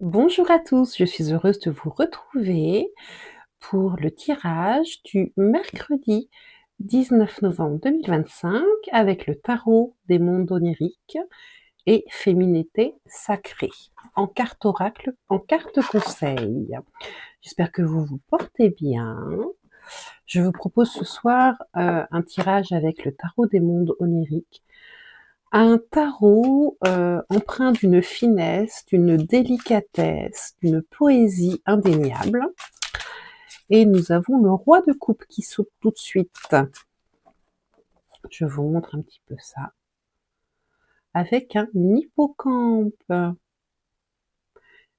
Bonjour à tous, je suis heureuse de vous retrouver pour le tirage du mercredi 19 novembre 2025 avec le tarot des mondes oniriques et féminité sacrée en carte oracle, en carte conseil. J'espère que vous vous portez bien. Je vous propose ce soir un tirage avec le tarot des mondes oniriques. Un tarot empreint d'une finesse, d'une délicatesse, d'une poésie indéniable. Et nous avons le roi de coupe qui saute tout de suite. Je vous montre un petit peu ça. Avec un hippocampe.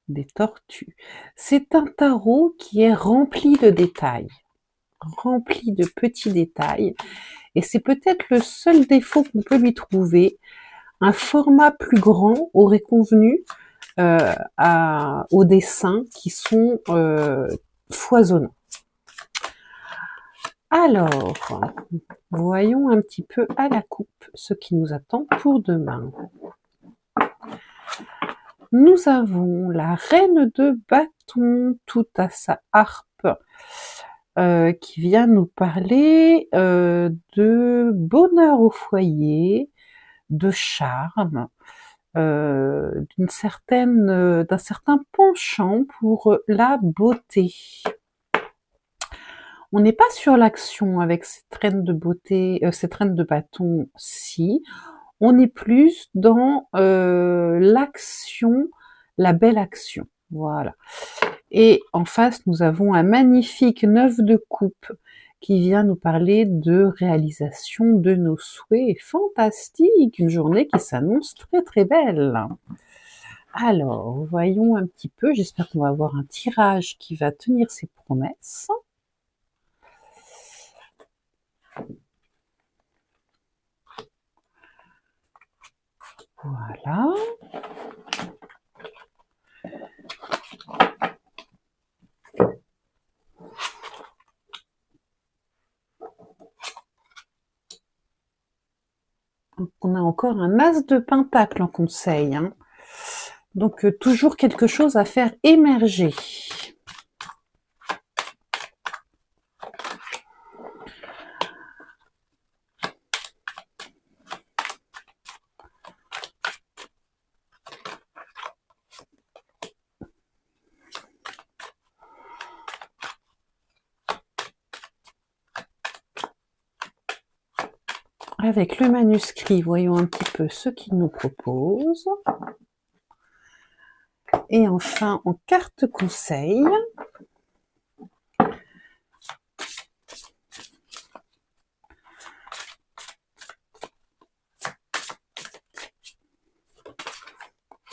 Des tortues. C'est un tarot qui est rempli de détails. Rempli de petits détails. Et c'est peut-être le seul défaut qu'on peut lui trouver. Un format plus grand aurait convenu aux dessins qui sont foisonnants. Alors, voyons un petit peu à la coupe ce qui nous attend pour demain. Nous avons la reine de bâton, tout à sa harpe, qui vient nous parler de bonheur au foyer, de charme, d'un certain penchant pour la beauté. On n'est pas sur l'action avec cette reine de beauté, cette reine de bâton, si. On est plus dans l'action, la belle action. Voilà. Et en face, nous avons un magnifique 9 de coupe qui vient nous parler de réalisation de nos souhaits. Fantastique, une journée qui s'annonce très très belle. Alors, voyons un petit peu, j'espère qu'on va avoir un tirage qui va tenir ses promesses. Voilà. On a encore un as de pentacle en conseil. Hein. Donc, toujours quelque chose à faire émerger. Avec le manuscrit, voyons un petit peu ce qu'il nous propose. Et enfin, en carte conseil,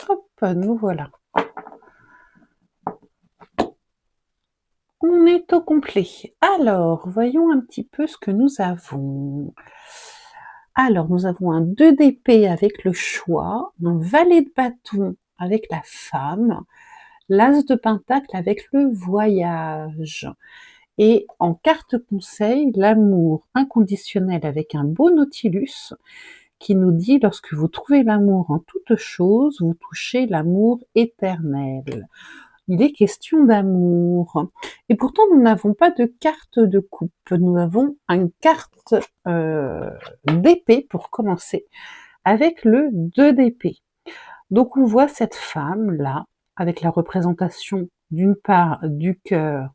hop, nous voilà. On est au complet. Alors, voyons un petit peu ce que nous avons. Alors, nous avons un 2 d'épée avec le choix, un valet de bâton avec la femme, l'as de pentacle avec le voyage. Et en carte conseil, l'amour inconditionnel avec un beau Nautilus qui nous dit « Lorsque vous trouvez l'amour en toute chose, vous touchez l'amour éternel ». Il est question d'amour. Et pourtant, nous n'avons pas de carte de coupe. Nous avons une carte d'épée pour commencer, avec le 2 d'épée. Donc on voit cette femme-là, avec la représentation d'une part du cœur,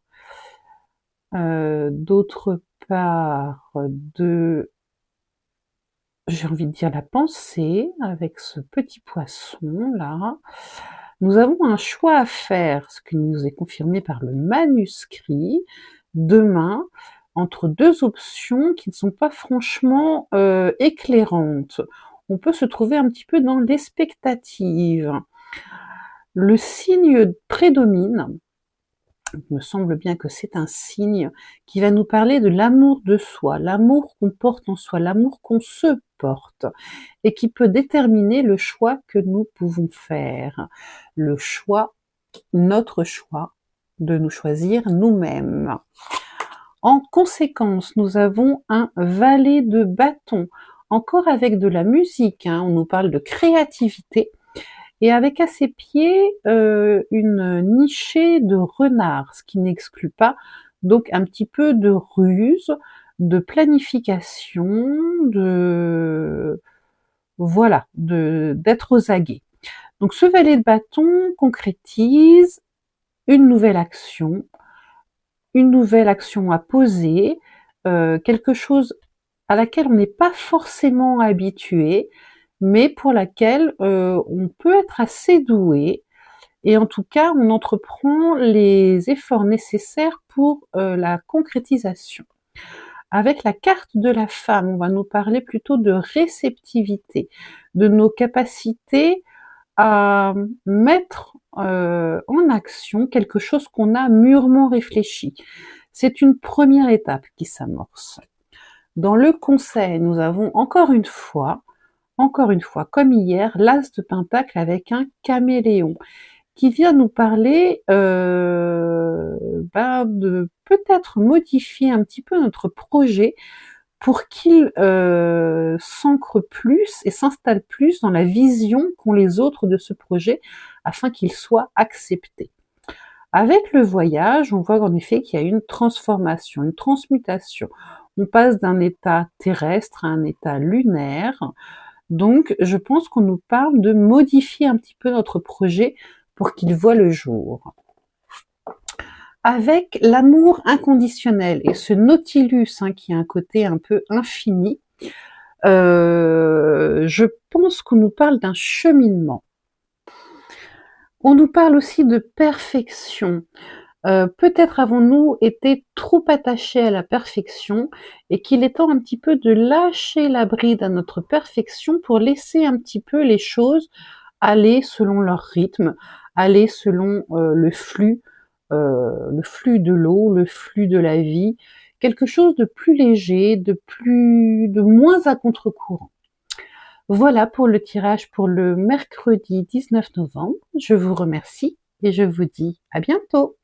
d'autre part de, j'ai envie de dire, la pensée, avec ce petit poisson-là. Nous avons un choix à faire, ce qui nous est confirmé par le manuscrit, demain, entre deux options qui ne sont pas franchement éclairantes. On peut se trouver un petit peu dans l'expectative. Le signe prédomine, il me semble bien que c'est un signe qui va nous parler de l'amour de soi, l'amour qu'on porte en soi, l'amour qu'on se porte, et qui peut déterminer le choix que nous pouvons faire. Le choix, notre choix, de nous choisir nous-mêmes. En conséquence, nous avons un valet de bâton, encore avec de la musique, hein, on nous parle de créativité, et avec à ses pieds une nichée de renard, ce qui n'exclut pas donc un petit peu de ruse, de planification, de voilà, d'être aux aguets. Donc ce valet de bâton concrétise une nouvelle action à poser, quelque chose à laquelle on n'est pas forcément habitué, mais pour laquelle on peut être assez doué, et en tout cas on entreprend les efforts nécessaires pour la concrétisation. Avec la carte de la femme, on va nous parler plutôt de réceptivité, de nos capacités à mettre en action quelque chose qu'on a mûrement réfléchi. C'est une première étape qui s'amorce. Dans le conseil, nous avons encore une fois, comme hier, l'as de pentacle avec un caméléon qui vient nous parler de peut-être modifier un petit peu notre projet pour qu'il s'ancre plus et s'installe plus dans la vision qu'ont les autres de ce projet afin qu'il soit accepté. Avec le voyage, on voit en effet qu'il y a une transformation, une transmutation. On passe d'un état terrestre à un état lunaire. Donc, je pense qu'on nous parle de modifier un petit peu notre projet pour qu'il voie le jour. Avec l'amour inconditionnel et ce Nautilus qui a un côté un peu infini, je pense qu'on nous parle d'un cheminement. On nous parle aussi de perfection. Peut-être avons-nous été trop attachés à la perfection et qu'il est temps un petit peu de lâcher la bride à notre perfection pour laisser un petit peu les choses aller selon leur rythme, aller selon le flux de l'eau, le flux de la vie, quelque chose de plus léger, de moins à contre-courant. Voilà pour le tirage pour le mercredi 19 novembre. Je vous remercie et je vous dis à bientôt.